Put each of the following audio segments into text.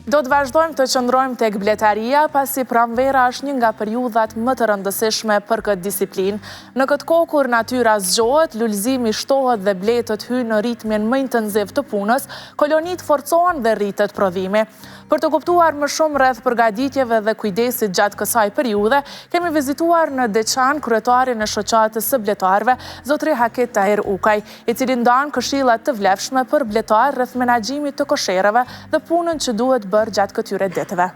Do të vazhdojmë të qëndrojmë tek bletaria, pasi pranvera është një nga periudhat më të rëndësishme për këtë disiplinë. Në këtë kohë kur natyra zgjohet, lulëzimi shtohet dhe bletët hyjnë në ritmin më intensiv të punës, kolonitë forcohen dhe rritet prodhimi. Për të kuptuar më shumë rreth përgatitjeve dhe kujdesit gjatë kësaj periudhe, kemi vizituar në Deçan kryetarin e shoqatës së bletarëve, zotri Haket Tahir Ukaj, i cili ndan këshilla të vlefshme për bletar rreth menaxhimit të koshereve dhe punën që duhet bërë gjatë këtyre ditëve.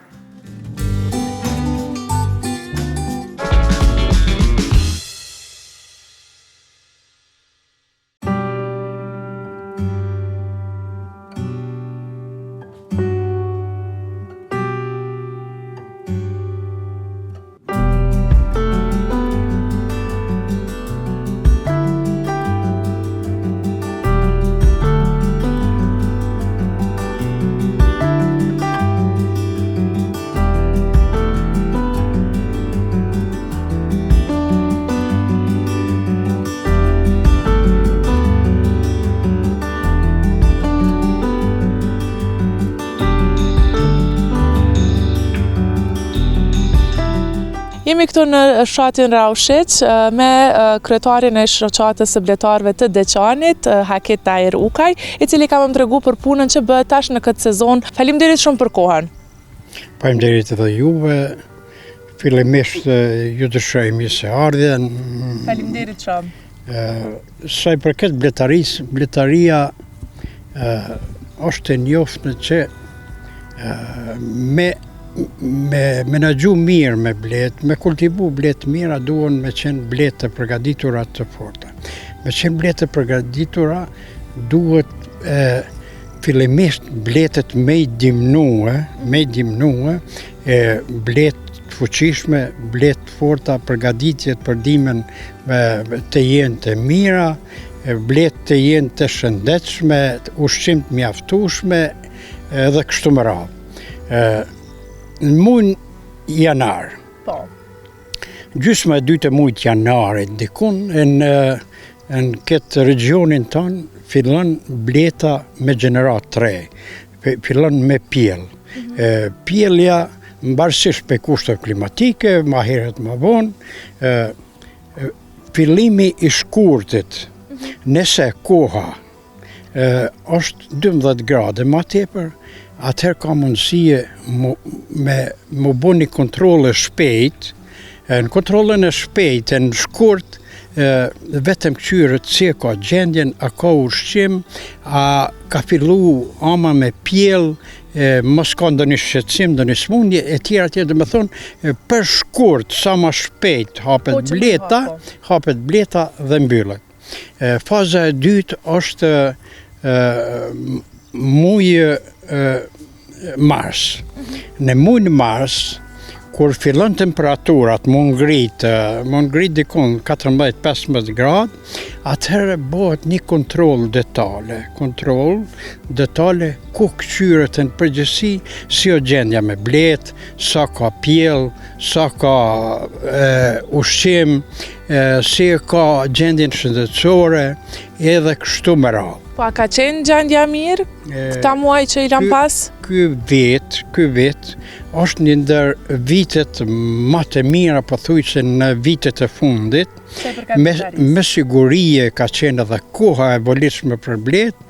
Jemi këtu në fshatin Raushit me kryetarin e shoqatës së bletarëve të Deçanit, Haket Tahir Ukaj, i cili ka më tregu për punën që bëhet tash në këtë sezon. Faleminderit shumë për kohën. Faleminderit edhe juve. Fillimisht ju dëshiroj mirë ardhjen. Faleminderit shumë. Sa i përket bletarisë, bletaria është e njoftën që me menaxhu mirë me bletë, me kultivu bletë mira, duhen me qenë bletë të përgatitura të forta. Me qenë bletë të përgatitura, duhet fillimisht bletët me i dimnue, bletë të fuqishme, bletë të forta, përgatitjet për dimën të jenë të mira, bletë të jenë të shëndetshme, ushqim të mjaftueshme edhe kështu me radhë. Në muajin janar, gjysma e dytë e muajit janarit dikun në këtë regionin tonë fillon bleta me gjenerat 3, fillon me pjell. Pjellja mbarësisht për kushtet klimatike, ma herët ma vonë, fillimi i shkurtit, nëse koha është 12 grade ma tepër, atëherë ka mundësie më bo një kontrole shpejt. Në kontrolën e shpejt, në shkurt, vetëm këqyrët se ka gjendjen, a ka ushqim, a ka fillu ama me pjell, mos ka ndonjë shqetësim, ndonjë smundje, e tjera, dhe me thonë, për shkurt, sa ma shpejt, hapet bleta dhe mbyllet. Faza e dytë është muaj mars. Në muajin mars, kur fillon temperaturat më ngrit dikon 14-15 gradë, atëherë bëhet një kontroll detale ku këqyrët në përgjithësi, si o gjendja me bletë, sa ka pjell, sa ka ushqim, si ka gjendjen shëndetësore, edhe kështu me radhë. Po a ka qenë gjendja mirë këta muaj që i lam pas? Ky vit është një ndër vitet më të mira pothuajse në vitet e fundit. Me siguri ka qenë edhe koha e volitshme për bletë.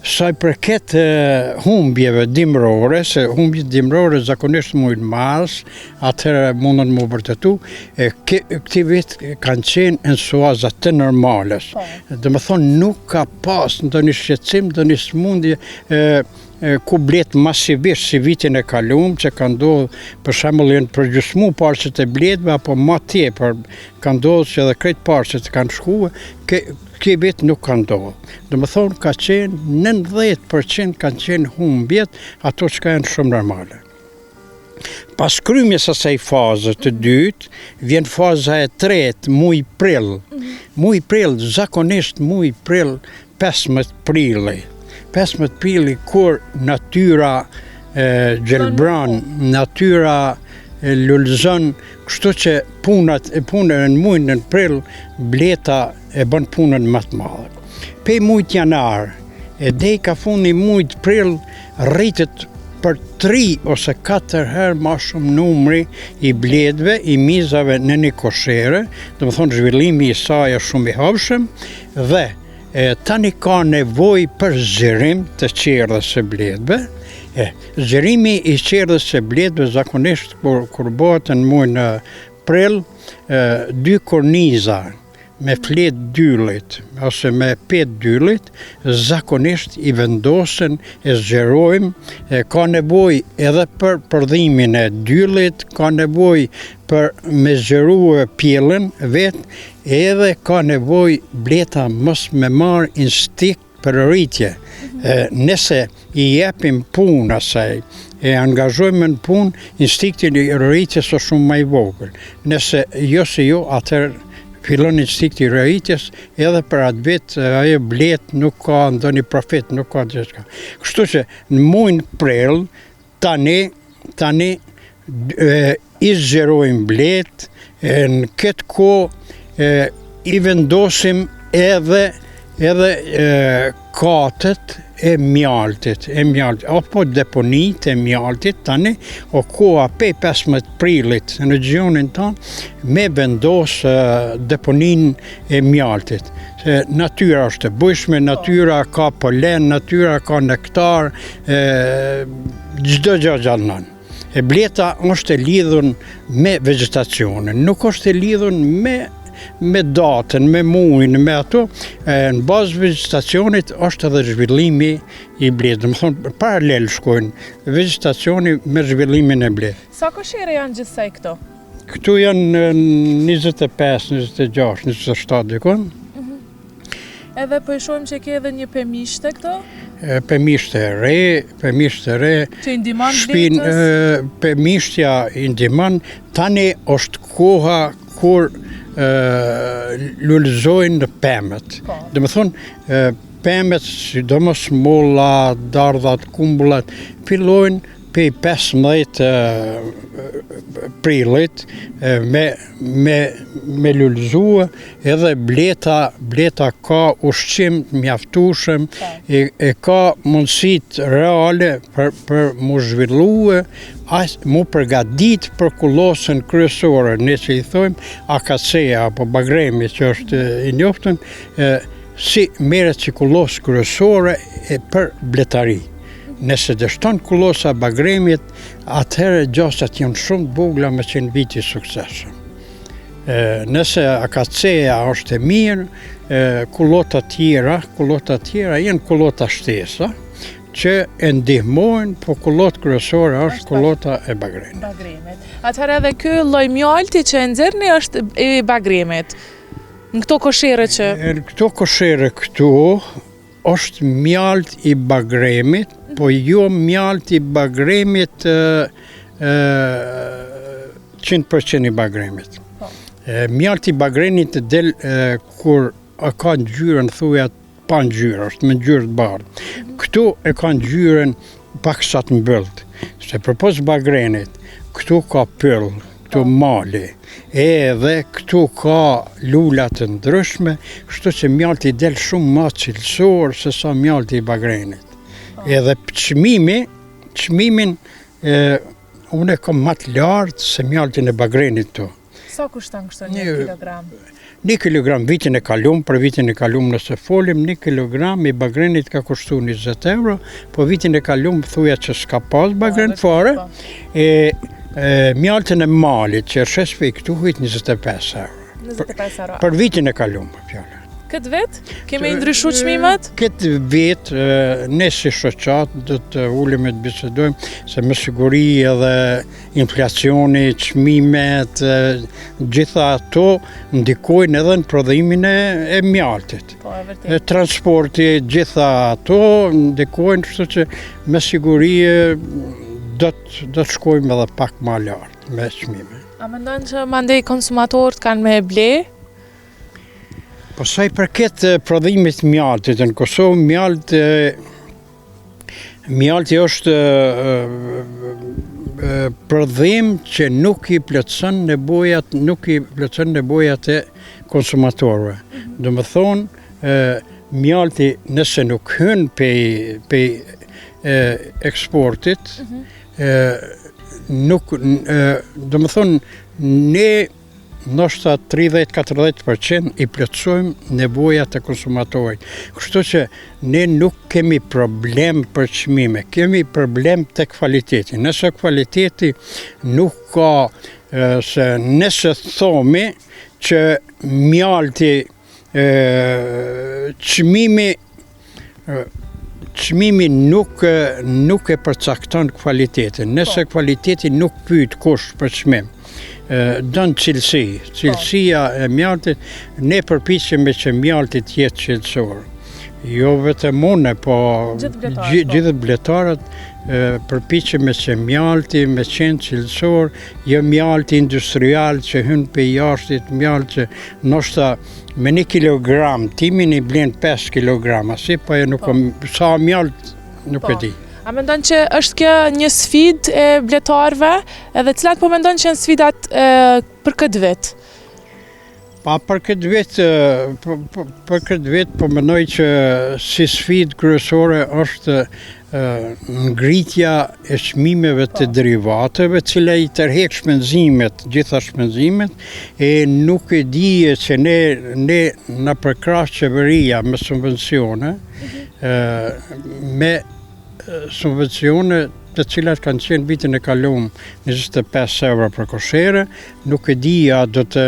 Sa i përket humbjeve dimrore, se humbjet dimrore zakonisht muajin mars, atëherë mundën më vërtetu, këti vit kanë qenë në suaza të normales. Dhe më thonë nuk ka pas ndonjë shqetësim, ndonjë smundje ku bletë masivisht si vitin e kaluam, që ka ndodhur për shembull janë përgjysmu parçet e bletëve, apo më tepër ka ndodhur që edhe krejt parçet kanë shkuar, këj vit nuk ka ndodhur. Do më thonë ka qenë 90% kanë qenë humbjet, ato që ka janë shumë normale. Pas krymjes asaj fazë të dytë, vjen faza e tretë, muaj prill. Muaj prill, zakonisht muaj prill 15 prilli. 15 prilli kur natyra gjelbran, natyra lulëzon, kështu që punën në muajin në prill, bleta e bën punën më të madhe. Pe muajt janar, e deri ka fundi muajt prill rritet për 3 ose 4 herë ma shumë numri i bledhve, i mizave në një koshere, do më thonë zhvillimi i saj është shumë i havshëm, dhe tani ka nevoj për zgjerim të qerdhës së bledhve. Zgjerimi i qerdhës së bledhve zakonisht kur bëhet në muajin prill, 2 korniza me flet dyllit ose me pet dyllit zakonisht i vendosen, e zgjerojmë, ka nevoj edhe për përdhimin e dyllit, ka nevoj për me zgjerue pjellën vet, edhe ka nevoj bleta mos me marë instinkt për rritje. Nëse i jepim punë asaj, e angazhojmë në punë, instinktin i rritjes është shumë më i vogël. Nëse jo se jo, atëherë fillon instinkti i rritjes, edhe për atë vit ajo blet nuk ka ndonjë profit, nuk ka gjithçka. Kështu që në muajin prill tani i zgjerojmë blet, në këtë kohë i vendosim edhe katët e mjaltit, apo deponit e mjaltit tani, o koha pe 15 prillit në gjunin tonë, me vendos deponin e mjaltit. Se natyra është e bujshme, natyra ka polen, natyra ka nektar, çdo gjë gjallënon. Bleta është e lidhur me vegetacionin, nuk është e lidhur me datën, me muajin, me ato, në bazë vegetacionit është edhe zhvillimi i bledhë. Më thonë, paralel shkojnë vegetacioni me zhvillimin e bledhë. Sa koshere janë gjithsej këto? Këtu janë 25, 26, 27 dikon. Edhe po i shohim që ke edhe një pemishte këto? Pemishte e re. Që i ndihmon bletës? Pemishtja i ndihmon, tani është koha kur lullëzojnë në pemet. Dhe më thonë, pemet, sidomos molla, dardhat, kumbullat, fillojnë pej 15 prillit me lullëzua, edhe bleta ka ushqim mjaftueshëm, e ka mundësit reale për mu zhvillue, mu përgadit për kullosën kryesore, ne që i thojmë akacea apo bagremi që është i njoftën, si merret si kullosë kryesore për bletari. Nëse dështon kullosa bagremit, atëherë gjasat janë shumë të vogla me qenë viti suksesshëm. Nëse akacea është e mirë, kullota tjera janë kullota shtesa, që e ndihmojnë, po kullota kryesore është kullota e bagremit. Atëherë edhe ky lloj mjalti që e nxjerrni është i bagremit. Në këto koshere që... Në këto koshere këtu është mjalt i bagremit, po jo mjalt i bagremit 100% i bagremit. Mjalt i bagremit del kur ka ngjyrën thujat pa ngjyrë, është me ngjyrë të bardhë. Këtu e ka ngjyrën paksa të mbyllët. Se përpos bagremit, këtu ka pyll, këtu mali, edhe këtu ka lullat të ndryshme, kështu që mjalti del shumë më cilësor se sa mjalti i bagremit. Edhe çmimin unë e kam më të lartë se mjaltin e bagremit tu. Sa kushton kështu 1 kilogram? 1 kilogram vitin e kalum, për vitin e kalum nëse folim, 1 kilogram i bagremit ka kushtu 20 euro, po vitin e kalum thuja që s'ka pas bagren fare, mjaltin e malit që është shespe i këtu hujt 25 euro. 25 euro. Për vitin e kalum, për fjallë. Këtë vit? Kemi ndryshu çmimet? Këtë vit, ne si shoqat do të ulemi të bisedojmë se me siguri edhe inflacioni, çmimet, gjitha ato ndikojnë edhe në prodhimin e mjaltit. Po, e vërtet. Transporti, gjitha ato ndikojnë, kështu që me siguri do të shkojmë edhe pak më lart me çmime. A mendon që mandej konsumatorët kanë me ble? Po sa i përket prodhimit mjaltit në Kosovë, mjalti është prodhim që nuk i plotson nevojat e konsumatorëve. Do të thonë, mjalti nëse nuk hyn pe eksportit, nuk, do më thonë, ne ndoshta 30-40% i plotësojmë nevojat e konsumatorit. Kështu që ne nuk kemi problem për çmime, kemi problem tek kvaliteti. Nëse kvaliteti nuk ka, se nëse thomi që mjalti çmimi nuk e përcakton kvalitetin. Nëse kvaliteti nuk pyet kush për çmim, dënë cilësi. Cilësia e mjaltit, ne përpiqemi që mjalti të jetë cilësor. Jo vetëm unë, po gjithë bletarët përpiqemi që mjalti me qenë cilësor, jo mjalti industrial që hyn pe jashtit, mjalti që ndoshta me 1 kilogram, timin i blen 5 kilograma, si po e nuk sa mjalt nuk e di. A mendon që është kjo një sfidë e bletarëve, edhe cilat po mendon që janë sfidat për këtë vit? Pa për këtë vit po mendoj që si sfidë kryesore është ngritja e çmimeve të derivateve, cila i tërheq shpenzimet, gjitha shpenzimet, e nuk e di që ne na përkrah qeveria me subvencione, me subvencione të cilat kanë qenë vitin e kaluar 25 euro për koshere, nuk e di a do të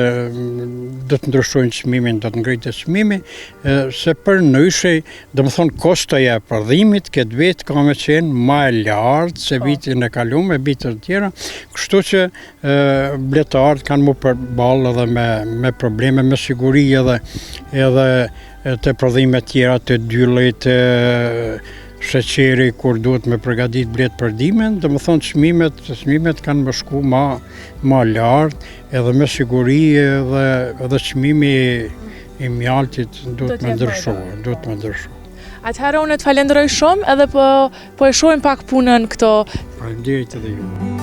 ndryshojnë çmimin, do të ngritet çmimi, se përndryshe, do të thonë kostoja e prodhimit këtë vit ka me qenë më e lartë se vitin e kaluar me vitet të tjera, kështu që bletarët kanë më përballë edhe me probleme me siguri edhe të prodhime tjera të dyllit, sheqeri kur duhet me përgatit blet për dimën, do më thonë çmimet kanë më shku ma lartë, edhe me siguri edhe çmimi i mjaltit duhet me ndryshohet. Atëherë unë të falenderoj shumë edhe po e shohim pak punën këto. Faleminderit edhe ju.